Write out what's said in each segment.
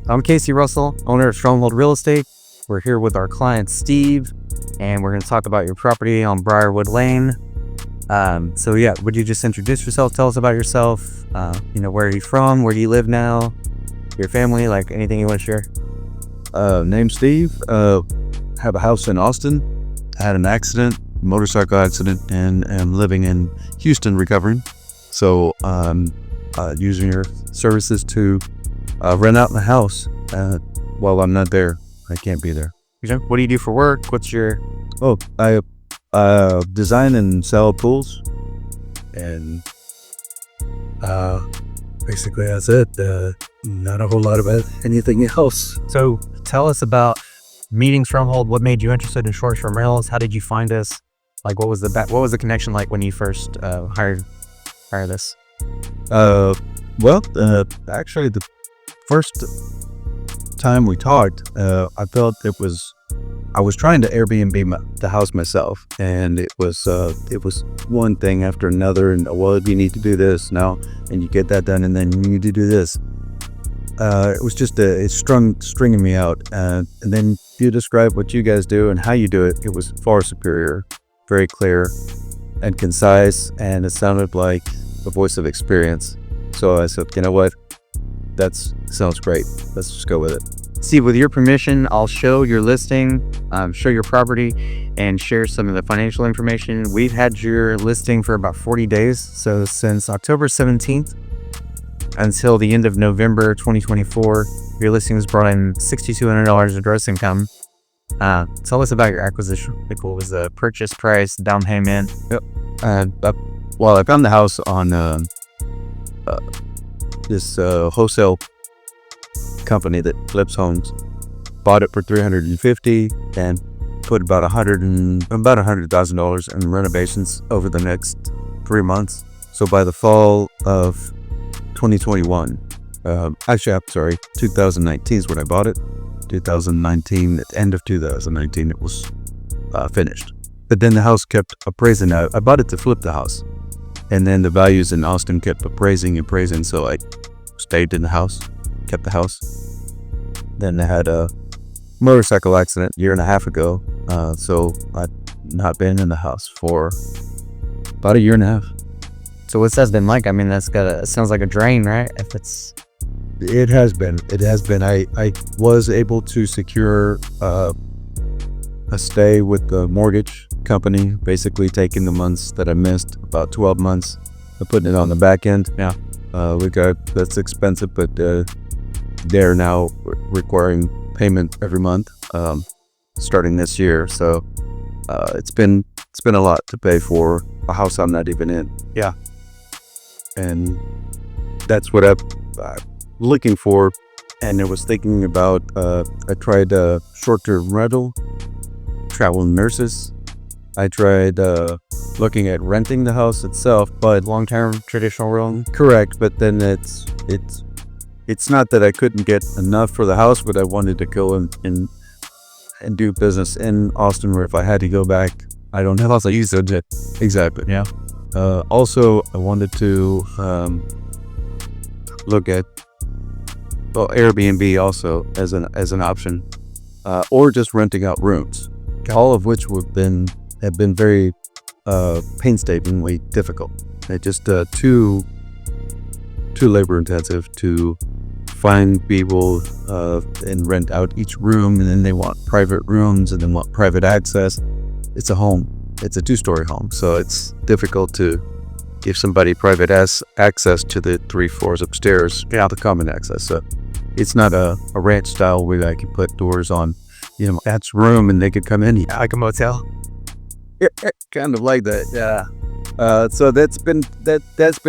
I'm Casey Russell, owner of Stronghold Real Estate. We're here with our client, Steve, and we're going to talk about your property on Briarwood Lane. Would you just introduce yourself? Tell us about yourself. Where are you from? Where do you live now? Your family, like anything you want to share? Name's Steve. Have a house in Austin. Had an accident, motorcycle accident, and am living in Houston recovering. So using your services to rent out the house while I'm not there. I can't be there. What do you do for work? What's your... I design and sell pools, and basically that's it. Not a whole lot about anything else. So tell us about meeting Stronghold. What made you interested in short-term rentals? How did you find us? Like, what was the connection like when you first hired this? Actually, the first time we talked, I felt I was trying to Airbnb the house myself, and it was one thing after another, and you need to do this now, and you get that done, and then you need to do this. It was just it's stringing me out, and then you describe what you guys do and how you do it. It was far superior, very clear and concise, and it sounded like the voice of experience. So I said, you know what? That sounds great. Let's just go with it. Steve, with your permission, I'll show your listing, show your property, and share some of the financial information. We've had your listing for about 40 days. So since October 17th until the end of November 2024, your listing has brought in $6,200 of gross income. Tell us about your acquisition. What was the purchase price, down payment? Yep. I found the house on this wholesale company that flips homes. Bought it for $350 and put about $100,000 in renovations over the next 3 months. So by the fall of 2021, 2019 is when I bought it. 2019, at the end of 2019, it was finished. But then the house kept appraising. I bought it to flip the house, and then the values in Austin kept appraising. So I stayed in the house, kept the house. Then I had a motorcycle accident a year and a half ago. So I've not been in the house for about a year and a half. So what's that been like? I mean, it sounds like a drain, right? It has been. I was able to secure a stay with the mortgage company, basically taking the months that I missed, about 12 months, and putting it on the back end. Yeah. That's expensive, but they're now requiring payment every month, starting this year. So it's been a lot to pay for a house I'm not even in. Yeah. And that's what I'm looking for. And I was thinking about, I tried short-term rental, travel nurses. I tried looking at renting the house itself, but long-term traditional rental. Correct, but then it's not that I couldn't get enough for the house, but I wanted to go and do business in Austin, where if I had to go back, I don't have to use it. Exactly. Yeah. Also, I wanted to look at Airbnb also as an option, or just renting out rooms, all of which have been very painstakingly difficult. They're just too labor intensive to find people and rent out each room, and then they want private rooms and then want private access. It's a home. It's a 2-story home, so it's difficult to give somebody private access to the 3 floors upstairs, the common access. So it's not a ranch style where I can put doors on, that's room and they could come in. Like a motel. Yeah, kind of like that. Yeah. So that's been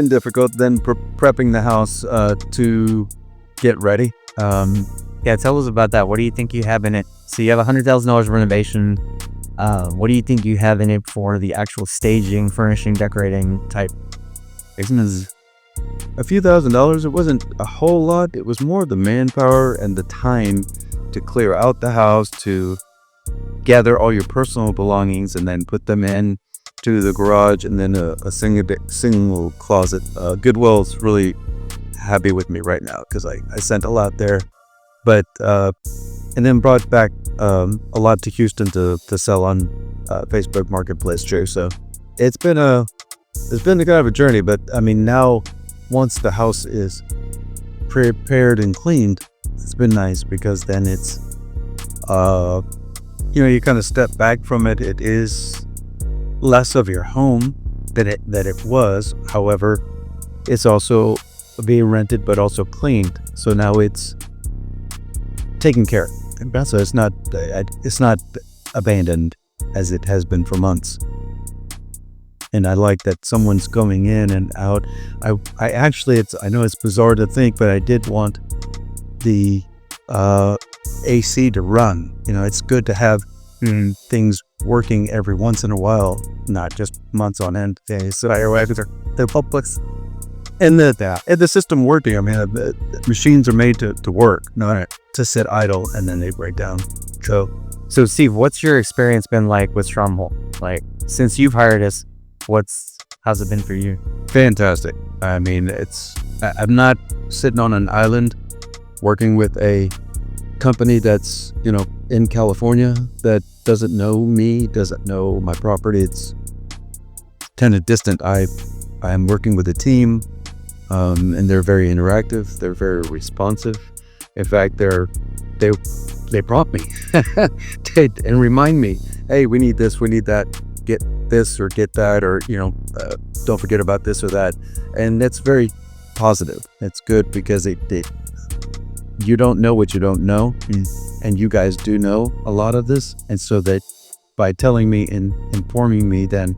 difficult. Then prepping the house to get ready. Tell us about that. What do you think you have in it? So you have $100,000 renovation. What do you think you have in it for the actual staging, furnishing, decorating type? It's a few $1,000s. It wasn't a whole lot. It was more the manpower and the time to clear out the house, to gather all your personal belongings and then put them in to the garage, and then a single closet. Goodwill's really happy with me right now because I sent a lot there. but and then brought back a lot to Houston to sell on Facebook Marketplace too. So it's been a kind of a journey. But I mean, now once the house is prepared and cleaned, it's been nice because then it's you kind of step back from it. It is less of your home than it was. However, it's also being rented but also cleaned, so now it's taken care of. So it's not abandoned as it has been for months. And I like that someone's going in and out. I actually, I know it's bizarre to think, but I did want the AC to run. It's good to have things working every once in a while, not just months on end. So the publics and the system working. I mean, the machines are made to work, not to sit idle and then they break down. So Steve, what's your experience been like with Stronghold? Like, since you've hired us, how's it been for you? Fantastic. I mean, I'm not sitting on an island working with a company that's, in California that doesn't know me, doesn't know my property. It's kind of distant. I am working with a team, and they're very interactive. They're very responsive. In fact, they prompt me and remind me, hey, we need this, we need that, get this or get that, or don't forget about this or that. And that's very positive. It's good because you don't know what you don't know, and you guys do know a lot of this, and so that by telling me and informing me, then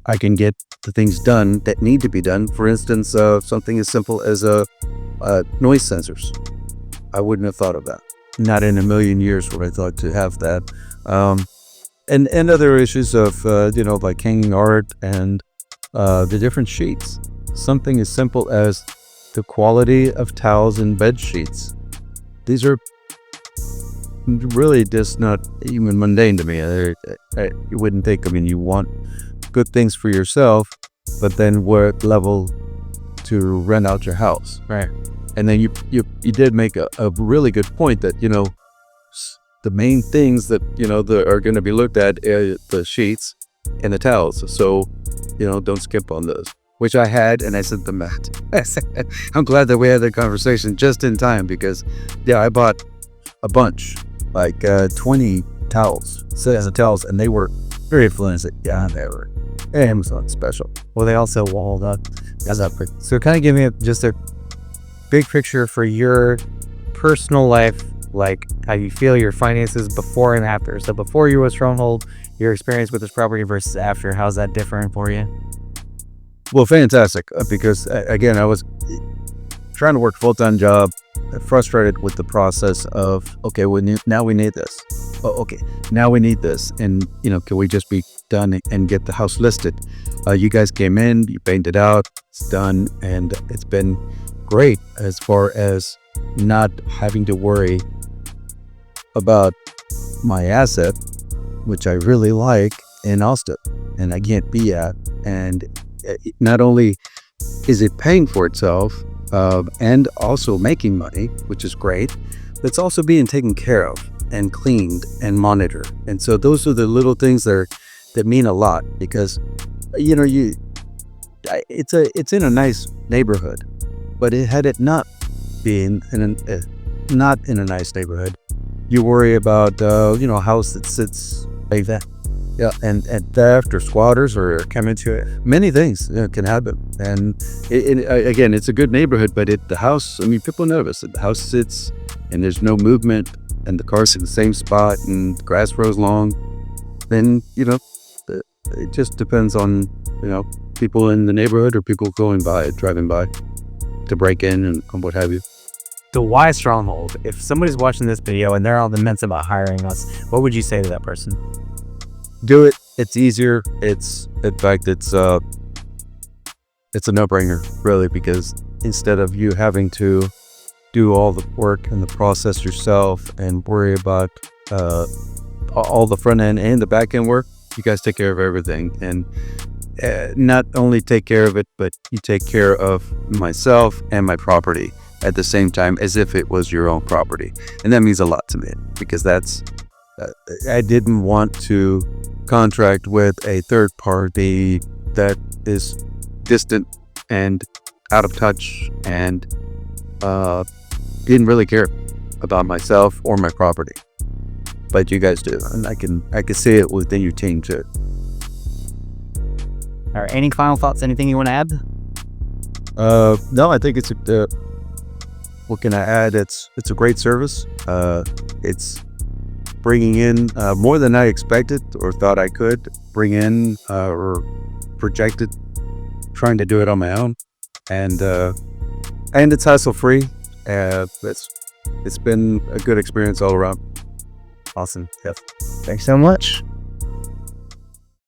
I can get the things done that need to be done. For instance, something as simple as noise sensors. I wouldn't have thought of that. Not in a million years would I thought to have that. And other issues of like hanging art and the different sheets. Something as simple as the quality of towels and bed sheets. These are really just not even mundane to me. You wouldn't think. I mean, you want good things for yourself, but then what level to rent out your house, right? And then you did make a really good point that the main things that that are going to be looked at are the sheets and the towels. So don't skip on those. Which I had, and I sent them back. I'm glad that we had that conversation just in time because, I bought a bunch, like 20 towels, sets of towels, and they were very flimsy. Yeah, they were Amazon special. Well, they also walled up. So kind of give me just a big picture for your personal life, like how you feel your finances before and after. So before you were with Stronghold, your experience with this property versus after, how's that different for you? Well, fantastic, because again, I was trying to work a full-time job, frustrated with the process of, okay, now we need this. Oh, okay, now we need this. And, can we just be done and get the house listed? You guys came in, you painted out, it's done, and it's been great as far as not having to worry about my asset, which I really like in Austin, and I can't be at. And not only is it paying for itself and also making money, which is great, it's also being taken care of and cleaned and monitored. And so those are the little things that mean a lot because it's in a nice neighborhood, but had it not been not in a nice neighborhood, you worry about a house that sits like that. Yeah, and theft or squatters or come into it. Many things can happen. And again, it's a good neighborhood, but the house, I mean, people notice that the house sits and there's no movement and the car's in the same spot and the grass grows long. Then, it just depends on, people in the neighborhood or people driving by to break in and what have you. So why Stronghold? If somebody's watching this video and they're on the fence about hiring us, what would you say to that person? Do it. It's easier. In fact, it's a no-brainer, really, because instead of you having to do all the work and the process yourself and worry about all the front end and the back end work, you guys take care of everything. And not only take care of it, but you take care of myself and my property. at the same time as if it was your own property. And that means a lot to me, because I didn't want to contract with a third party that is distant and out of touch and didn't really care about myself or my property. But you guys do, and I can see it within your team too. All right. Any final thoughts? Anything you want to add? No, I think it's what can I add? It's a great service. It's bringing in more than I expected or thought I could bring in or projected. Trying to do it on my own, and it's hassle free. It's been a good experience all around. Awesome. Yep. Thanks so much.